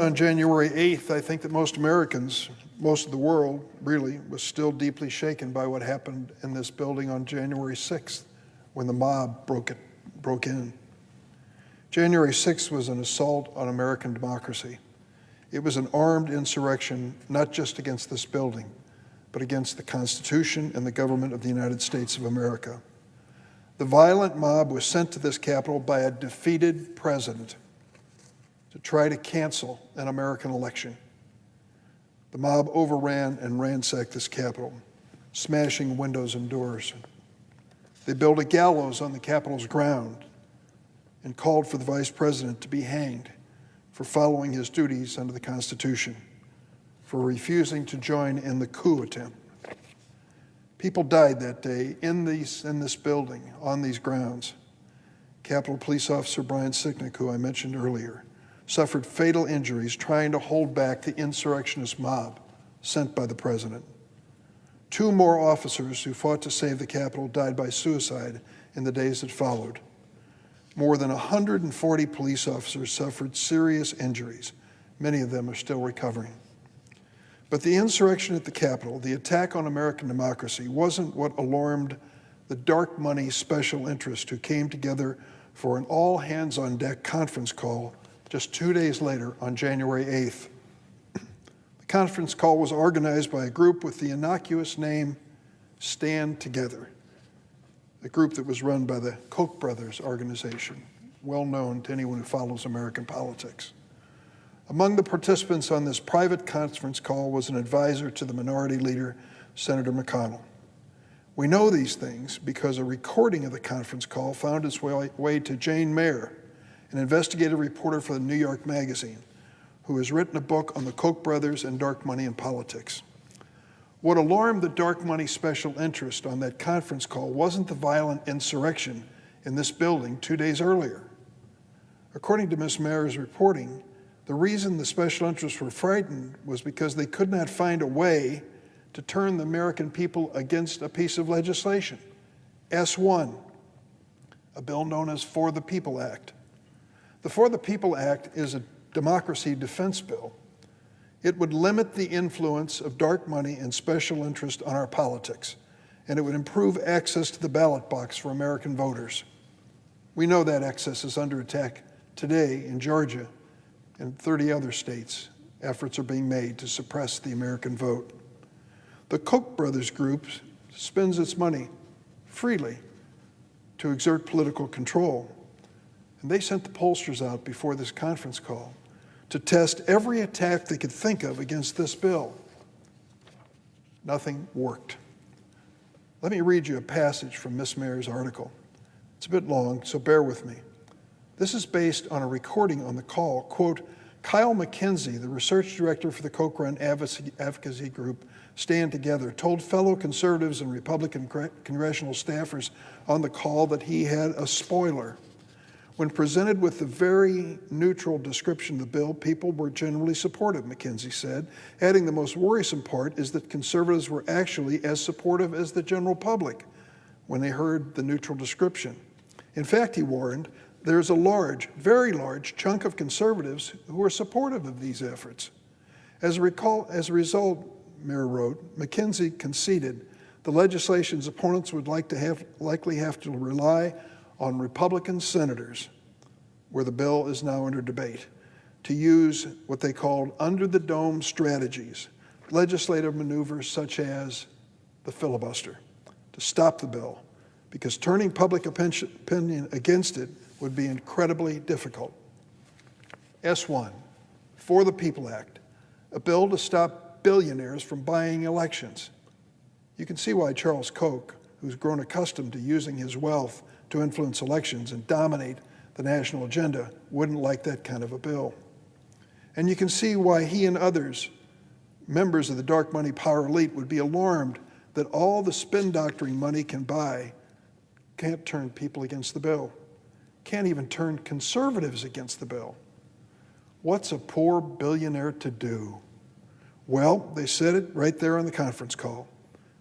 On January 8th, I think that most Americans, most of the world really, was still deeply shaken by what happened in this building on January 6th when the mob broke in. January 6th was an assault on American democracy. It was an armed insurrection, not just against this building, but against the Constitution and the government of the United States of America. The violent mob was sent to this Capitol by a defeated president to try to cancel an American election. The mob overran and ransacked this Capitol, smashing windows and doors. They built a gallows on the Capitol's ground and called for the vice president to be hanged for following his duties under the Constitution, for refusing to join in the coup attempt. People died that day in this building, on these grounds. Capitol Police Officer Brian Sicknick, who I mentioned earlier, suffered fatal injuries trying to hold back the insurrectionist mob sent by the president. 2 more officers who fought to save the Capitol died by suicide in the days that followed. More than 140 police officers suffered serious injuries. Many of them are still recovering. But the insurrection at the Capitol, the attack on American democracy, wasn't what alarmed the dark money special interest who came together for an all-hands-on-deck conference call just 2 days later on January 8th. The conference call was organized by a group with the innocuous name Stand Together, a group that was run by the Koch brothers organization, well known to anyone who follows American politics. Among the participants on this private conference call was an advisor to the minority leader, Senator McConnell. We know these things because a recording of the conference call found its way to Jane Mayer, an investigative reporter for the New York Magazine, who has written a book on the Koch brothers and dark money in politics. What alarmed the dark money special interest on that conference call wasn't the violent insurrection in this building 2 days earlier. According to Ms. Mayer's reporting, the reason the special interests were frightened was because they could not find a way to turn the American people against a piece of legislation, S1, a bill known as For the People Act. The For the People Act is a democracy defense bill. It would limit the influence of dark money and special interest on our politics, and it would improve access to the ballot box for American voters. We know that access is under attack today in Georgia and 30 other states. Efforts are being made to suppress the American vote. The Koch brothers group spends its money freely to exert political control. And they sent the pollsters out before this conference call to test every attack they could think of against this bill. Nothing worked. Let me read you a passage from Ms. Mayer's article. It's a bit long, so bear with me. This is based on a recording on the call. Quote, Kyle McKenzie, the research director for the Koch-run advocacy group Stand Together, told fellow conservatives and Republican congressional staffers on the call that he had a spoiler. When presented with the very neutral description of the bill, people were generally supportive, McKenzie said, adding the most worrisome part is that conservatives were actually as supportive as the general public when they heard the neutral description. In fact, he warned, there's a large, very large chunk of conservatives who are supportive of these efforts. As a result, Mayer wrote, McKenzie conceded the legislation's opponents would likely have to rely on Republican senators, where the bill is now under debate, to use what they called under-the-dome strategies, legislative maneuvers such as the filibuster, to stop the bill, because turning public opinion against it would be incredibly difficult. S1, For the People Act, a bill to stop billionaires from buying elections. You can see why Charles Koch, who's grown accustomed to using his wealth to influence elections and dominate the national agenda, wouldn't like that kind of a bill. And you can see why he and others, members of the dark money power elite, would be alarmed that all the spin doctoring money can buy can't turn people against the bill, can't even turn conservatives against the bill. What's a poor billionaire to do? Well, they said it right there on the conference call.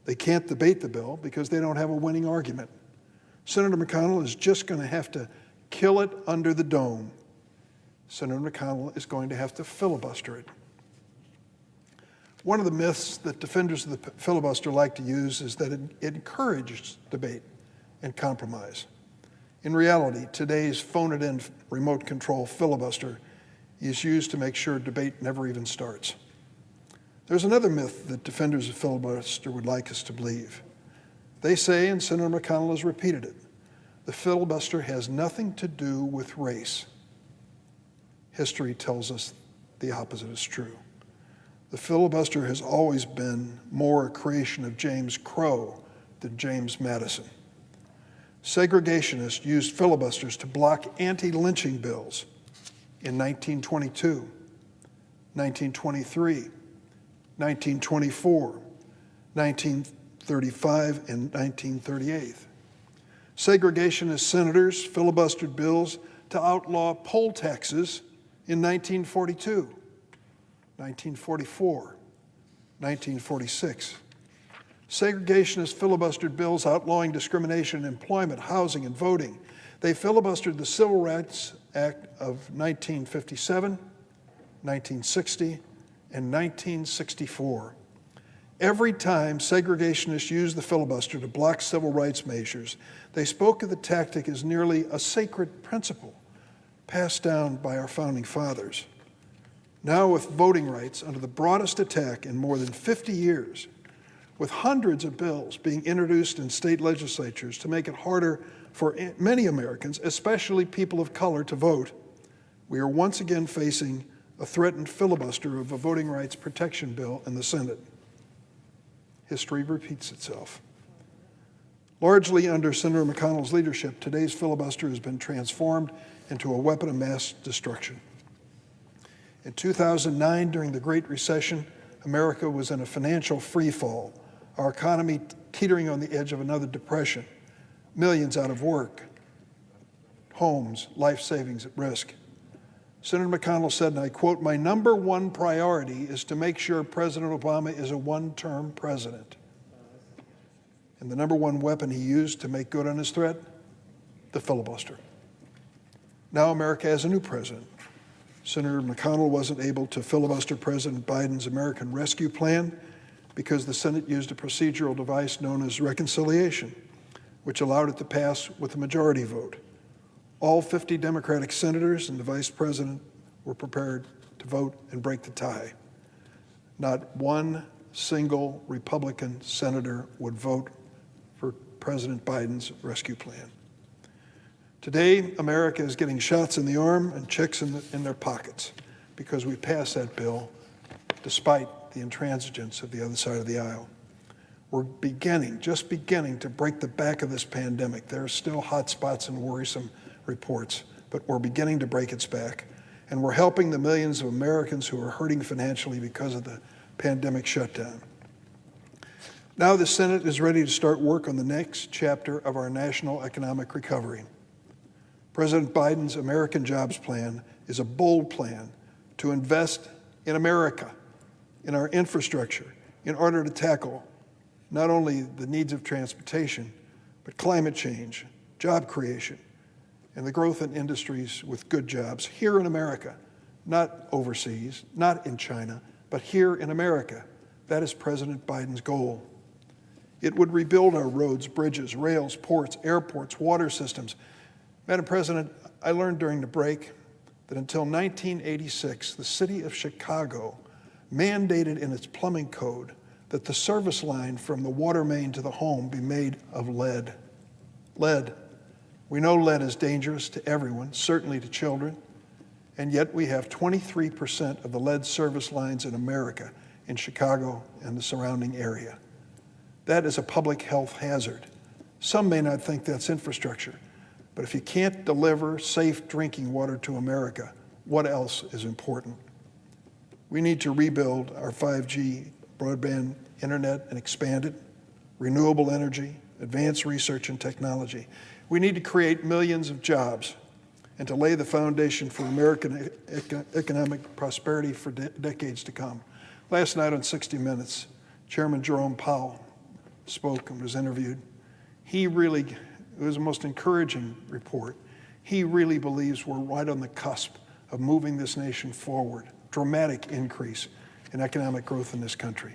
They can't debate the bill because they don't have a winning argument. Senator McConnell is just going to have to kill it under the dome. Senator McConnell is going to have to filibuster it. One of the myths that defenders of the filibuster like to use is that it encourages debate and compromise. In reality, today's phone-it-in remote control filibuster is used to make sure debate never even starts. There's another myth that defenders of filibuster would like us to believe. They say, and Senator McConnell has repeated it, the filibuster has nothing to do with race. History tells us the opposite is true. The filibuster has always been more a creation of James Crow than James Madison. Segregationists used filibusters to block anti-lynching bills in 1922, 1923, 1924, 1935, and 1938. Segregationist senators filibustered bills to outlaw poll taxes in 1942, 1944, 1946. Segregationists filibustered bills outlawing discrimination in employment, housing, and voting. They filibustered the Civil Rights Act of 1957, 1960, and 1964. Every time segregationists used the filibuster to block civil rights measures, they spoke of the tactic as nearly a sacred principle passed down by our founding fathers. Now, with voting rights under the broadest attack in more than 50 years, with hundreds of bills being introduced in state legislatures to make it harder for many Americans, especially people of color, to vote, we are once again facing a threatened filibuster of a voting rights protection bill in the Senate. History repeats itself. Largely under Senator McConnell's leadership, today's filibuster has been transformed into a weapon of mass destruction. In 2009, during the Great Recession, America was in a financial freefall, our economy teetering on the edge of another depression, millions out of work, homes, life savings at risk. Senator McConnell said, and I quote, "My number one priority is to make sure President Obama is a one-term president." And the number one weapon he used to make good on his threat? The filibuster. Now America has a new president. Senator McConnell wasn't able to filibuster President Biden's American Rescue Plan because the Senate used a procedural device known as reconciliation, which allowed it to pass with a majority vote. All 50 Democratic senators and the vice president were prepared to vote and break the tie. Not one single Republican senator would vote for President Biden's rescue plan. Today, America is getting shots in the arm and checks in their pockets because we passed that bill despite the intransigence of the other side of the aisle. We're just beginning to break the back of this pandemic. There are still hot spots and worrisome reports, but we're beginning to break its back. And we're helping the millions of Americans who are hurting financially because of the pandemic shutdown. Now the Senate is ready to start work on the next chapter of our national economic recovery. President Biden's American Jobs Plan is a bold plan to invest in America, in our infrastructure, in order to tackle not only the needs of transportation, but climate change, job creation, and the growth in industries with good jobs here in America, not overseas, not in China, but here in America. That is President Biden's goal. It would rebuild our roads, bridges, rails, ports, airports, water systems. Madam President, I learned during the break that until 1986, the city of Chicago mandated in its plumbing code that the service line from the water main to the home be made of lead. Lead. We know lead is dangerous to everyone, certainly to children, and yet we have 23% of the lead service lines in America in Chicago and the surrounding area. That is a public health hazard. Some may not think that's infrastructure, but if you can't deliver safe drinking water to America, what else is important? We need to rebuild our 5G broadband internet and expand it, renewable energy, advanced research and technology. We need to create millions of jobs and to lay the foundation for American economic prosperity for decades to come. Last night on 60 Minutes, Chairman Jerome Powell spoke and was interviewed. It was the most encouraging report. He really believes we're right on the cusp of moving this nation forward, dramatic increase in economic growth in this country.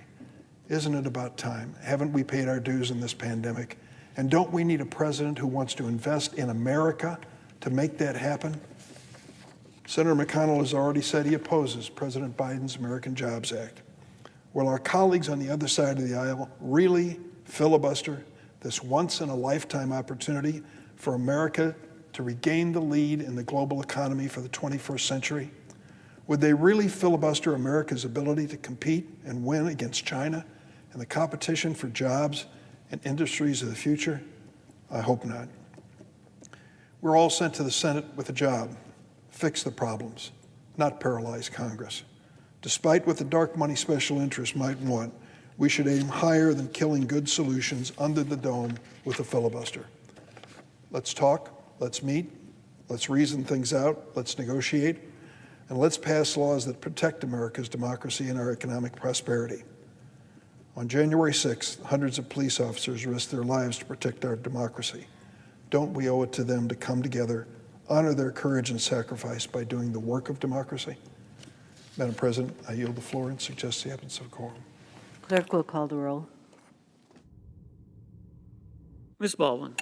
Isn't it about time? Haven't we paid our dues in this pandemic? And don't we need a president who wants to invest in America to make that happen? Senator McConnell has already said he opposes President Biden's American Jobs Act. Will our colleagues on the other side of the aisle really filibuster this once-in-a-lifetime opportunity for America to regain the lead in the global economy for the 21st century? Would they really filibuster America's ability to compete and win against China and the competition for jobs and industries of the future? I hope not. We're all sent to the Senate with a job: fix the problems, not paralyze Congress. Despite what the dark money special interests might want, we should aim higher than killing good solutions under the dome with a filibuster. Let's talk, let's meet, let's reason things out, let's negotiate, and let's pass laws that protect America's democracy and our economic prosperity. On January 6th, hundreds of police officers risked their lives to protect our democracy. Don't we owe it to them to come together, honor their courage and sacrifice by doing the work of democracy? Madam President, I yield the floor and suggest the absence of a quorum. Clerk will call the roll. Ms. Baldwin.